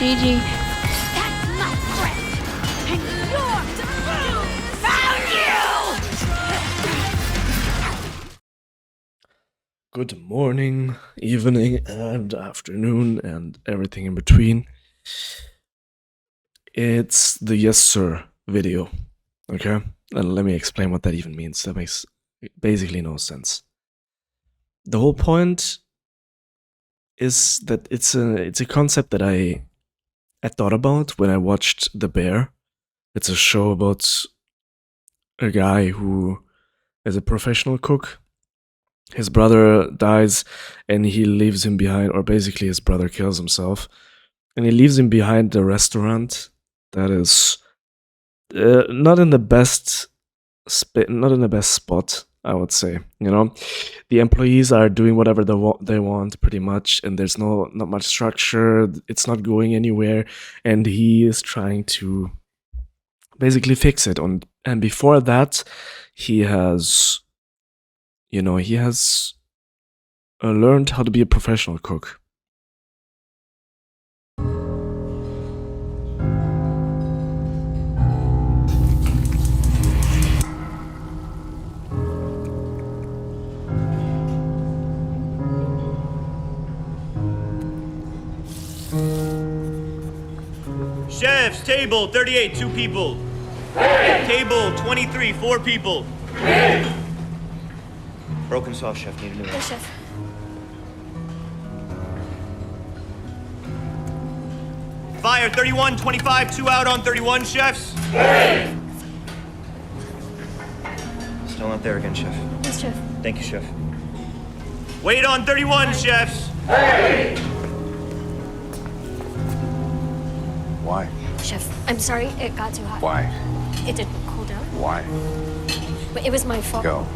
GG. That's my friend. And you're found you! Good morning, evening, and afternoon, and everything in between. It's the yes sir video, okay? And let me explain what that even means. That makes basically no sense. The whole point is that it's a concept that I thought about when I watched The Bear. It's a show about a guy who is a professional cook. His brother dies and he leaves him behind, or basically his brother kills himself, and he leaves him behind the restaurant that is not in the best spot, I would say. You know, the employees are doing whatever they want pretty much, and there's not much structure. It's not going anywhere, and he is trying to basically fix it. And before that, he has learned how to be a professional cook. Chefs, table 38, 2 people. Hey. Table 23, 4 people. Hey. Broken sauce, chef. Need a new one. Yes, chef. Fire 31, 25, 2 out on 31, chefs. Hey. Still not there again, chef. Yes, chef. Thank you, chef. Wait on 31, chefs. Hey. Why? Chef, I'm sorry it got too hot. Why? It didn't cool down. Why? But it was my fault. Go.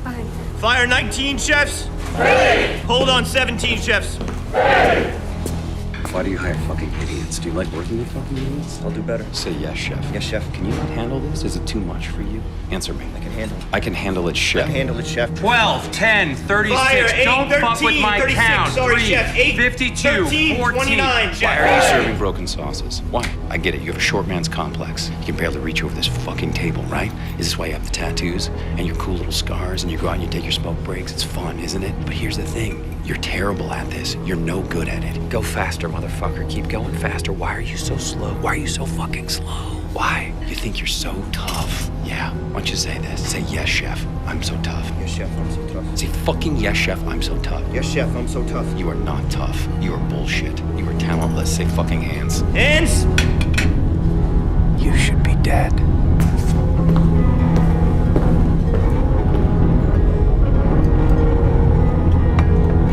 Fine. Fire 19, chefs. Hey. Hold on 17, chefs. Hey. Why do you hire fucking idiots? Do you like working with fucking idiots? I'll do better. Say yes, chef. Yes, chef. Can you not handle this? Is it too much for you? Answer me. I can handle it. I can handle it, chef. I can handle it, chef. 12, 10, 36, Fire, 8, don't 13, fuck with my 36, count. sorry, 3, chef. 8, 52, 13, 14. 29, chef. Why are you serving broken sauces? Why? I get it. You have a short man's complex. You can barely reach over this fucking table, right? Is this why you have the tattoos and your cool little scars and you go out and you take your smoke breaks? It's fun, isn't it? But here's the thing. You're terrible at this. You're no good at it. Go faster, motherfucker. Keep going faster. Why are you so slow? Why are you so fucking slow? Why? You think you're so tough? Yeah. Why don't you say this? Say yes, chef. I'm so tough. Yes, chef. I'm so tough. Say fucking yes, chef. I'm so tough. Yes, chef. I'm so tough. You are not tough. You are bullshit. You are talentless. Say fucking hands. Hands! You should be dead.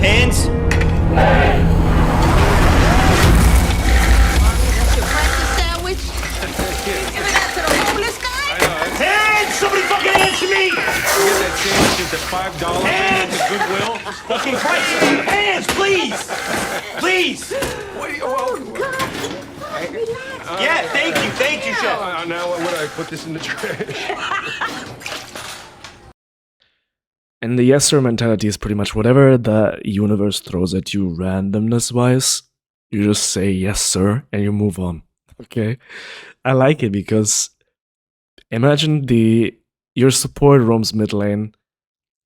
Hands! Hands! Somebody fucking answer me! You get that change at the $5 thing at the Goodwill? Fucking Christ! Hands, please! Please! Wait, well, Yeah, thank you, chef. now what would I put this in the trash? And the yes sir mentality is pretty much whatever the universe throws at you randomness wise, you just say yes sir and you move on. Okay? I like it because imagine your support roams mid lane,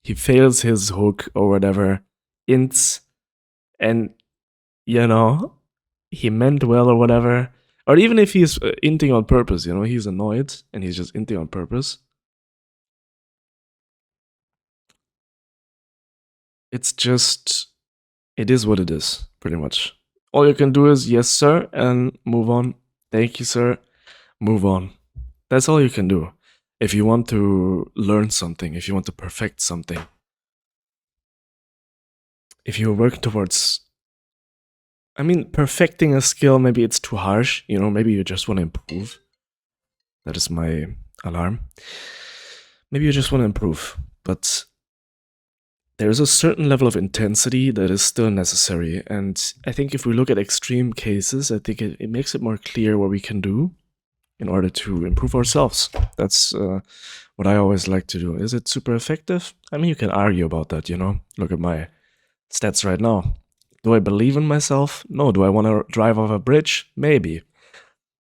he fails his hook or whatever, ints, and he meant well or whatever. Or even if he's inting on purpose, he's annoyed and he's just inting on purpose. It is what it is, pretty much. All you can do is, yes, sir, and move on. Thank you, sir. Move on. That's all you can do. If you want to learn something, if you want to perfect something, if you work towards, perfecting a skill, maybe it's too harsh, maybe you just want to improve. That is my alarm. Maybe you just want to improve, but there's a certain level of intensity that is still necessary. And I think if we look at extreme cases, I think it makes it more clear what we can do in order to improve ourselves. That's what I always like to do. Is it super effective? You can argue about that, Look at my stats right now. Do I believe in myself? No. Do I want to drive off a bridge? Maybe.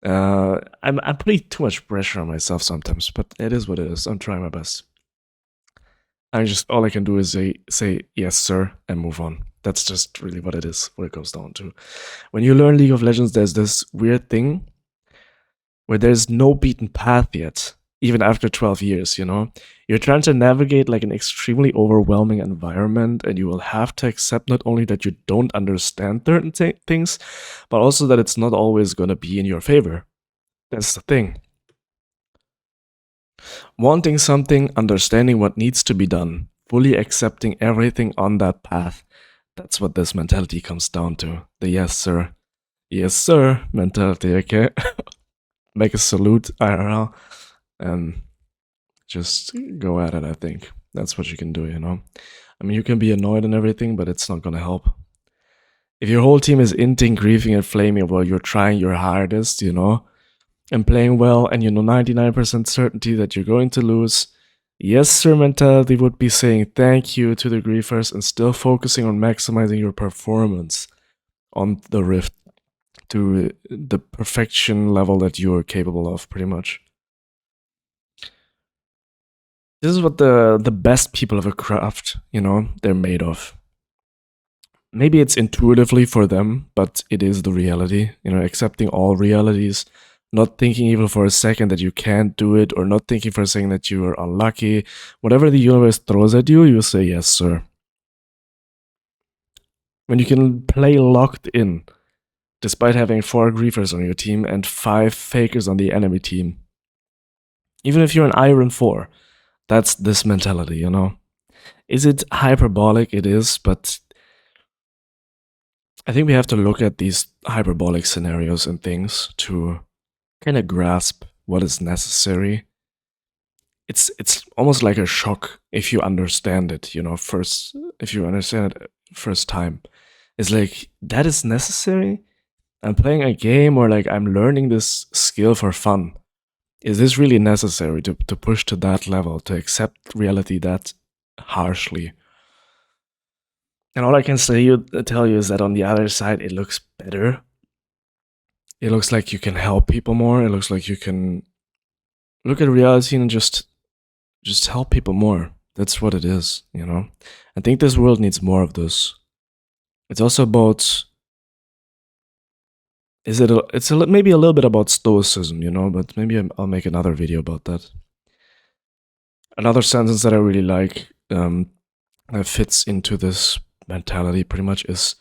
I'm putting too much pressure on myself sometimes, but it is what it is. I'm trying my best. All I can do is say yes, sir, and move on. That's just really what it is, what it comes down to. When you learn League of Legends, there's this weird thing where there's no beaten path yet, even after 12 years, you know? You're trying to navigate like an extremely overwhelming environment, and you will have to accept not only that you don't understand certain things, but also that it's not always going to be in your favor. That's the thing. Wanting something, understanding what needs to be done, fully accepting everything on that path. That's what this mentality comes down to. The yes sir mentality, okay? Make a salute, IRL, and just go at it, I think. That's what you can do, you know? I mean, you can be annoyed and everything, but it's not gonna help. If your whole team is inting, griefing, and flaming while you're trying your hardest, you know, and playing well, and you know 99% certainty that you're going to lose, yes sir mentality would be saying thank you to the griefers and still focusing on maximizing your performance on the Rift to the perfection level that you're capable of, pretty much. This is what the best people of a craft, you know, they're made of. Maybe it's intuitively for them, but it is the reality, you know, accepting all realities, not thinking even for a second that you can't do it, or not thinking for a second that you are unlucky. Whatever the universe throws at you, you say yes, sir. When you can play locked in, despite having 4 griefers on your team and 5 fakers on the enemy team. Even if you're an Iron 4, that's this mentality, you know? Is it hyperbolic? It is, but I think we have to look at these hyperbolic scenarios and things to kind of grasp what is necessary. It's almost like a shock if you understand it, you know, if you understand it first time. It's like, that is necessary? I'm playing a game, or like I'm learning this skill for fun. Is this really necessary to push to that level, to accept reality that harshly? And all I can tell you is that on the other side, it looks better. It looks like you can help people more. It looks like you can look at reality and just help people more. That's what it is, you know? I think this world needs more of this. It's also about... It's maybe a little bit about stoicism, you know, but maybe I'll make another video about that. Another sentence that I really like that fits into this mentality pretty much is,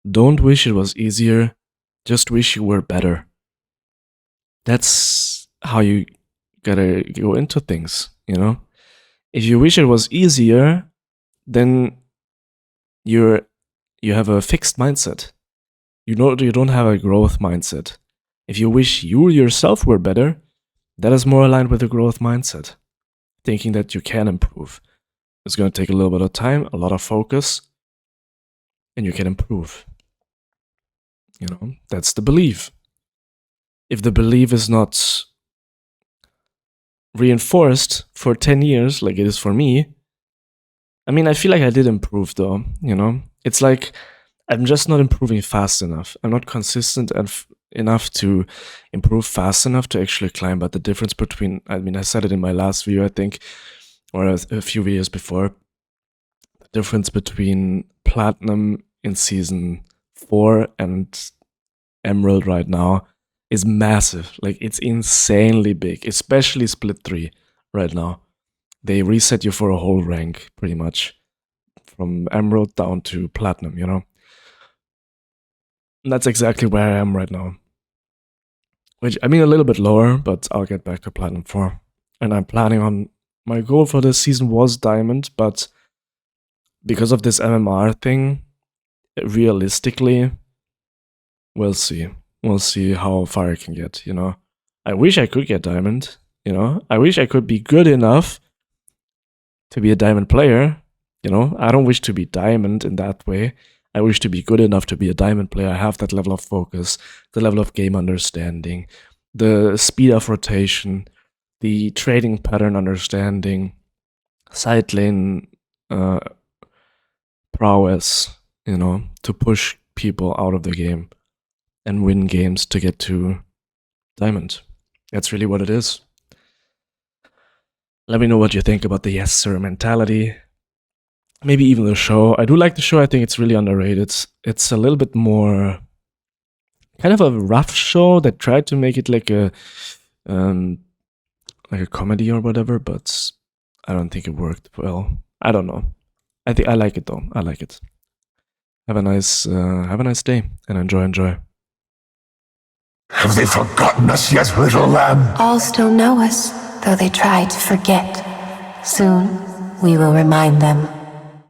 don't wish it was easier, just wish you were better. That's how you gotta go into things, you know? If you wish it was easier, then you have a fixed mindset. You don't have a growth mindset. If you wish you yourself were better, that is more aligned with the growth mindset. Thinking that you can improve. It's going to take a little bit of time, a lot of focus, and you can improve. You know, that's the belief. If the belief is not reinforced for 10 years, like it is for me, I mean, I feel like I did improve though, you know? It's like, I'm just not improving fast enough. I'm not consistent enough to improve fast enough to actually climb. But the difference between, I mean, I said it in my last video, I think, or a few videos before, the difference between Platinum in Season 4 and Emerald right now is massive. Like, it's insanely big, especially Split 3 right now. They reset you for a whole rank, pretty much, from Emerald down to Platinum, you know? And that's exactly where I am right now. Which, I mean, a little bit lower, but I'll get back to Platinum 4. And I'm planning on... My goal for this season was Diamond, but because of this MMR thing, realistically, we'll see. We'll see how far I can get, you know? I wish I could get Diamond, you know? I wish I could be good enough to be a Diamond player, you know? I don't wish to be Diamond in that way. I wish to be good enough to be a Diamond player. I have that level of focus, the level of game understanding, the speed of rotation, the trading pattern understanding, side lane prowess, you know, to push people out of the game and win games to get to Diamond. That's really what it is. Let me know what you think about the yes sir mentality. Maybe even the show. I do like the show. I think it's really underrated. It's a little bit more kind of a rough show that tried to make it like a comedy or whatever, but I don't think it worked well. I don't know. I like it though. I like it. Have a nice day and enjoy. Have they forgotten us yet, little lamb? All still know us, though they try to forget. Soon, we will remind them.